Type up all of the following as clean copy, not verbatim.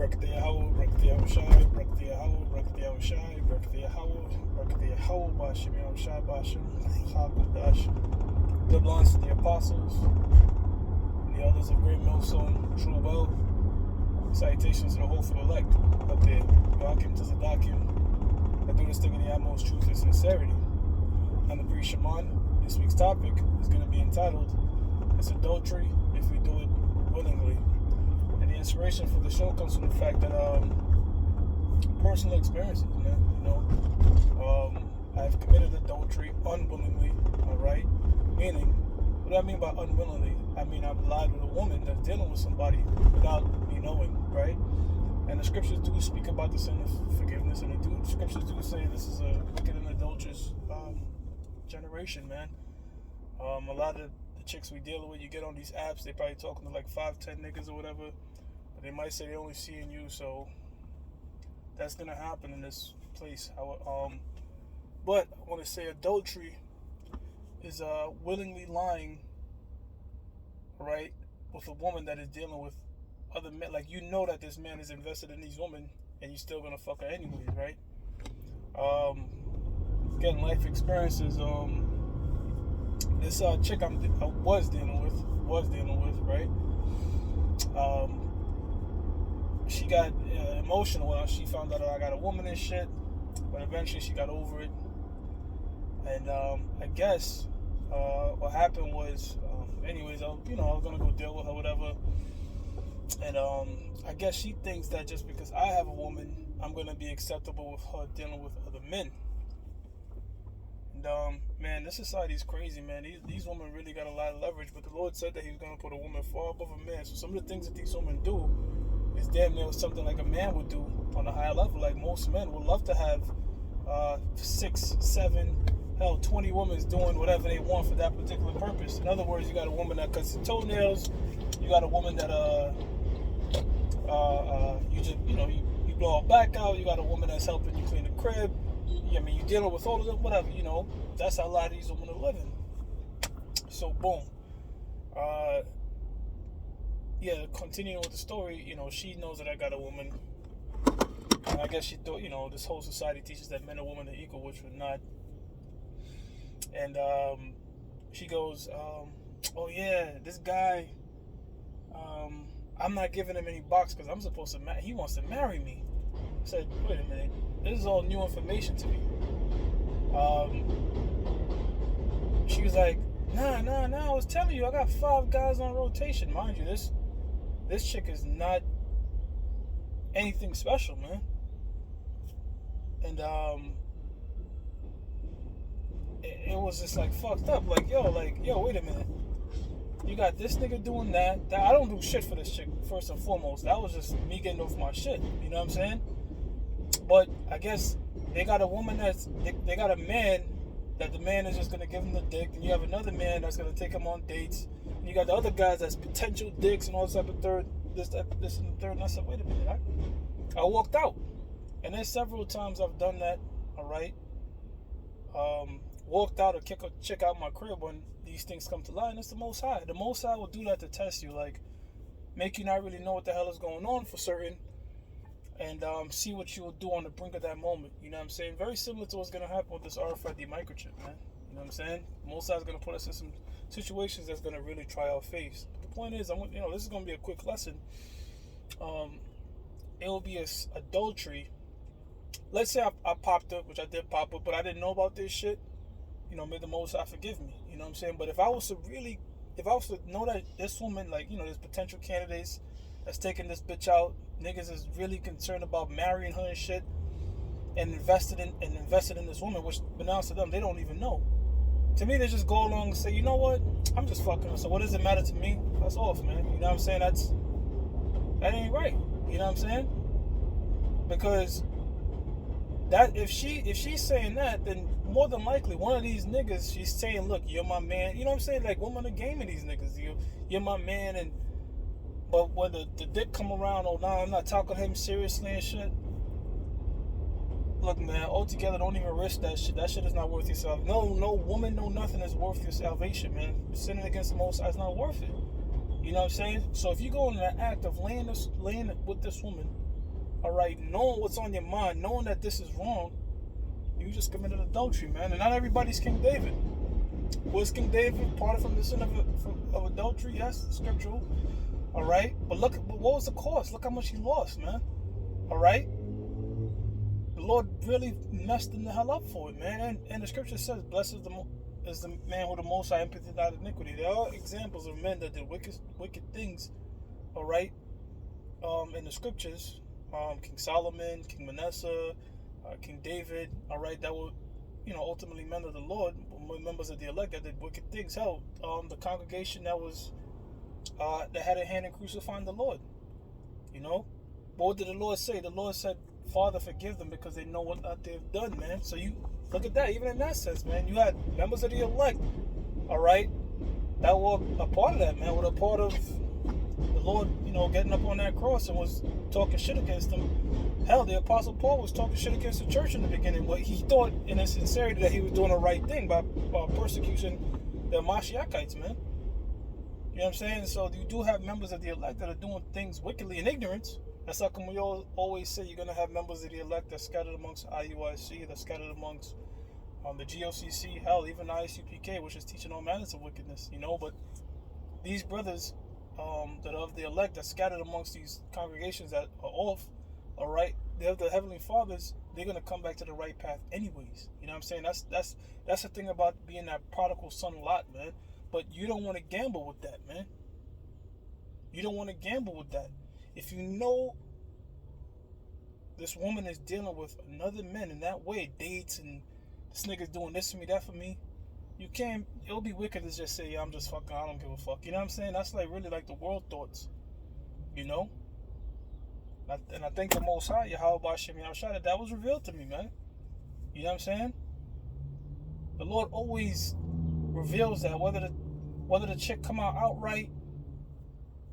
Brakati Yahweh, Brakati Yahushai, Brakati Yahweh, Brakati Yahushai, Brakati Yahweh, Brakati Yahweh, Bashim Yahushai, Bashim, Chakadash. Good belongs to the apostles, and the elders of Great Millstone, True Well. Salutations to the hopeful elect up there. Yakim to Zadakim. I do this thing in the utmost truth and sincerity. I'm the priest Shaman. This week's topic is going to be entitled, "It's adultery if we do it willingly." And the inspiration for the show comes from the fact that personal experiences, man. I've committed adultery unwillingly. All right, meaning, what do I mean by unwillingly? I mean I've lied with a woman that's dealing with somebody without me knowing, right? And the scriptures do speak about the sin of forgiveness, and the scriptures do say this is a wicked and adulterous generation, man. A lot of the chicks we deal with, you get on these apps, they probably talking to like 5-10 niggas or whatever, but they might say they only seeing you, so that's gonna happen in this place. But I want to say adultery is willingly lying, right, with a woman that is dealing with other men. Like, you know that this man is invested in these women, and you're still gonna fuck her anyways, right? Getting life experiences. This chick I was dealing with, right? She got emotional when she found out that I got a woman and shit, but eventually she got over it. And I guess what happened was, anyways, I was gonna go deal with her, whatever. And I guess she thinks that just because I have a woman, I'm gonna be acceptable with her dealing with other men. And man, this society is crazy, man. These women really got a lot of leverage, but the Lord said that He was gonna put a woman far above a man. So some of the things that these women do is damn near something like a man would do on a higher level. Like, most men would love to have 6, 7, hell, 20 women doing whatever they want for that particular purpose. In other words, you got a woman that cuts her toenails. You got a woman that you blow her back out. You got a woman that's helping you clean the crib. I mean, you're dealing with all of them, whatever, that's how a lot of these women are living. So, boom. Continuing with the story, she knows that I got a woman. And I guess she thought, this whole society teaches that men and women are equal, which we're not. And she goes, oh yeah, this guy, I'm not giving him any box because I'm supposed to he wants to marry me. I said, wait a minute, this is all new information to me. She was like, nah, I was telling you, I got 5 guys on rotation. Mind you, this chick is not anything special, man. And it was just like fucked up. Like, yo, wait a minute. You got this nigga doing that. I don't do shit for this chick, first and foremost. That was just me getting off my shit. You know what I'm saying? But I guess they got a woman they got a man that the man is just gonna give him the dick, and you have another man that's gonna take him on dates, and you got the other guys that's potential dicks and all this type of this and the third. And I said, wait a minute. I walked out, and there's several times I've done that. All right. Walked out or kick a chick out my crib when these things come to light, and it's the Most High. The Most High will do that to test you, like make you not really know what the hell is going on for certain, and see what you will do on the brink of that moment. You know what I'm saying? Very similar to what's going to happen with this RFID microchip, man. You know what I'm saying? Most High is going to put us in some situations that's going to really try our face. But the point is, this is going to be a quick lesson. It will be adultery. Let's say I popped up, which I did pop up, but I didn't know about this shit. May the Most High forgive me. You know what I'm saying? But if I was to know that this woman, there's potential candidates that's taking this bitch out, niggas is really concerned about marrying her and shit, and invested in this woman, which announced to them, they don't even know. To me, they just go along and say, you know what? I'm just fucking her. So what does it matter to me? That's off, man. You know what I'm saying? That ain't right. You know what I'm saying? Because that if she's saying that, then more than likely one of these niggas, she's saying, look, you're my man. You know what I'm saying? Like, women are gaming these niggas. You're my man, but when the dick come around, oh, nah, I'm not talking to him seriously and shit. Look, man, altogether, don't even risk that shit. That shit is not worth yourself. No woman, no nothing is worth your salvation, man. Sinning against the Most High is not worth it. You know what I'm saying? So if you go in that act of laying with this woman, all right, knowing what's on your mind, knowing that this is wrong, you just committed adultery, man. And not everybody's King David. Was King David parted from the sin of adultery? Yes, scriptural. All right, but what was the cost? Look how much he lost, man. All right, the Lord really messed him the hell up for it, man. And the scripture says, "Blessed is the man who the Most High impotent not iniquity." There are examples of men that did wicked things. All right, in the scriptures, King Solomon, King Manasseh, King David. All right, that were, ultimately men of the Lord, members of the elect that did wicked things. Hell, the congregation that had a hand in crucifying the Lord. But what did the Lord say? The Lord said, "Father, forgive them because they know what they've done," man. So you look at that. Even in that sense, man, you had members of the elect, all right, that were a part of that, man. Were a part of the Lord, getting up on that cross and was talking shit against them. Hell, the Apostle Paul was talking shit against the church in the beginning, but he thought in his sincerity that he was doing the right thing by persecuting the Mashiachites, man. You know what I'm saying? So you do have members of the elect that are doing things wickedly in ignorance. That's how come we always say you're going to have members of the elect that's scattered amongst IUIC, that's scattered amongst the GOCC, hell, even ISUPK, which is teaching all manners of wickedness, But these brothers that are of the elect that's scattered amongst these congregations that are off, all right, they're the Heavenly Fathers, they're going to come back to the right path anyways. You know what I'm saying? That's the thing about being that prodigal son lot, man. But you don't want to gamble with that, man. You don't want to gamble with that. If you know this woman is dealing with another man in that way, dates, and this nigga's doing this for me, that for me, you can't, it'll be wicked to just say, yeah, I'm just fucking, I don't give a fuck. You know what I'm saying? That's like really like the world thoughts, And I think the Most High, Yahweh Shem Yahushua, that was revealed to me, man. You know what I'm saying? The Lord always reveals that, whether the chick come out outright.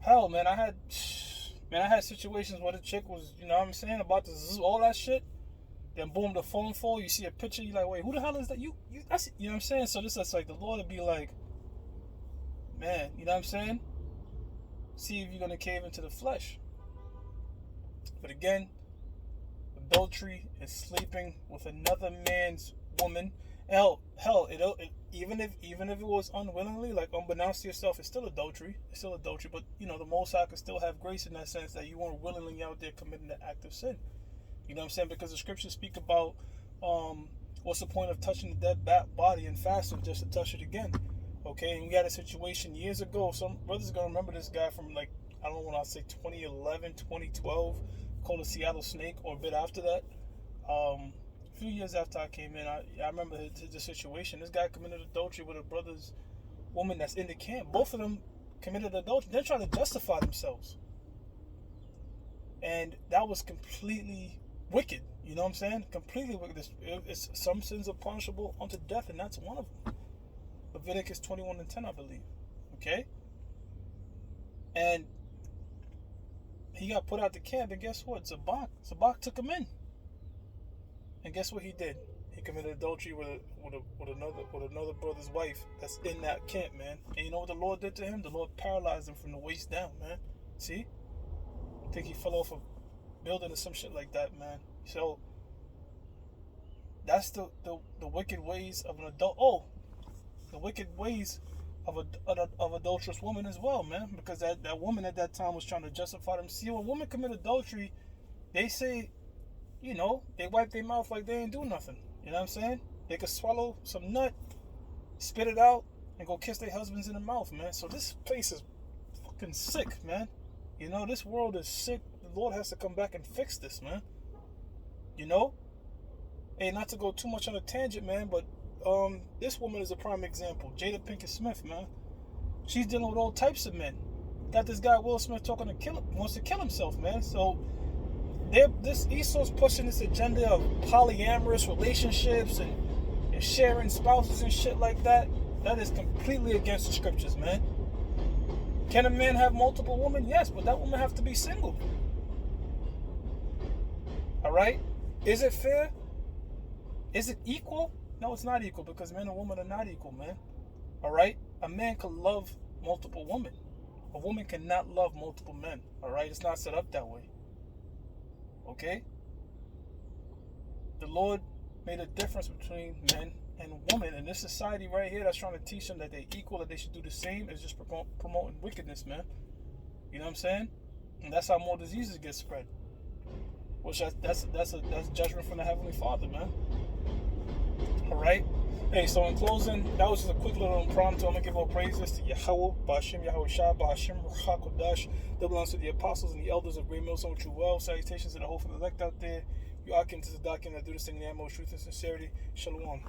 Hell, man, I had situations where the chick was, about to all that shit. Then boom, the phone fall. You see a picture. You like, wait, who the hell is that? That's, you know what I'm saying? So this is like the Lord would be like, man, you know what I'm saying? See if you're gonna cave into the flesh. But again, adultery is sleeping with another man's woman. Hell, even if it was unwillingly, like unbeknownst to yourself, it's still adultery. It's still adultery. But the Most High can still have grace in that sense that you weren't willingly out there committing the act of sin. You know what I'm saying? Because the scriptures speak about what's the point of touching the dead body and fasting just to touch it again? Okay, and we had a situation years ago. Some brothers are gonna remember this guy from like, I don't know when I say 2011, 2012, called the Seattle Snake, or a bit after that. A few years after I came in, I remember the situation. This guy committed adultery with a brother's woman that's in the camp. Both of them committed adultery. They're trying to justify themselves. And that was completely wicked. You know what I'm saying? Completely wicked. Some sins are punishable unto death, and that's one of them. Leviticus 21:10, I believe. Okay? And he got put out the camp, and guess what? Zabak took him in. And guess what he did? He committed adultery with another brother's wife that's in that camp, man. And you know what the Lord did to him? The Lord paralyzed him from the waist down, man. See? I think he fell off a building or some shit like that, man. So that's the wicked ways of an adult. Oh, the wicked ways of adulterous woman as well, man. Because that woman at that time was trying to justify them. See, when women commit adultery, they say, they wipe their mouth like they ain't do nothing. You know what I'm saying? They could swallow some nut, spit it out, and go kiss their husbands in the mouth, man. So this place is fucking sick, man. This world is sick. The Lord has to come back and fix this, man. Hey, not to go too much on a tangent, man, but this woman is a prime example. Jada Pinkett Smith, man. She's dealing with all types of men. Got this guy Will Smith wants to kill himself, man. So this Esau's pushing this agenda of polyamorous relationships and sharing spouses and shit like that. That is completely against the scriptures, man. Can a man have multiple women? Yes, but that woman have to be single. All right? Is it fair? Is it equal? No, it's not equal, because men and women are not equal, man. All right? A man can love multiple women. A woman cannot love multiple men. All right? It's not set up that way. Okay? The Lord made a difference between men and women in this society right here that's trying to teach them that they're equal, that they should do the same, is just promoting wickedness, man. You know what I'm saying? And that's how more diseases get spread. Which that's judgment from the Heavenly Father, man. Alright? Hey, so in closing, that was just a quick little impromptu. I'm going to give all praises to Yahweh, Ba'ashim Yahweh Shah, Ba'ashim Ruach HaKodesh. That belongs to the apostles and the elders of Great Millstone True Well. Salutations to the whole for the elect out there. You are akin to the document that do this thing in the utmost truth and sincerity. Shalom.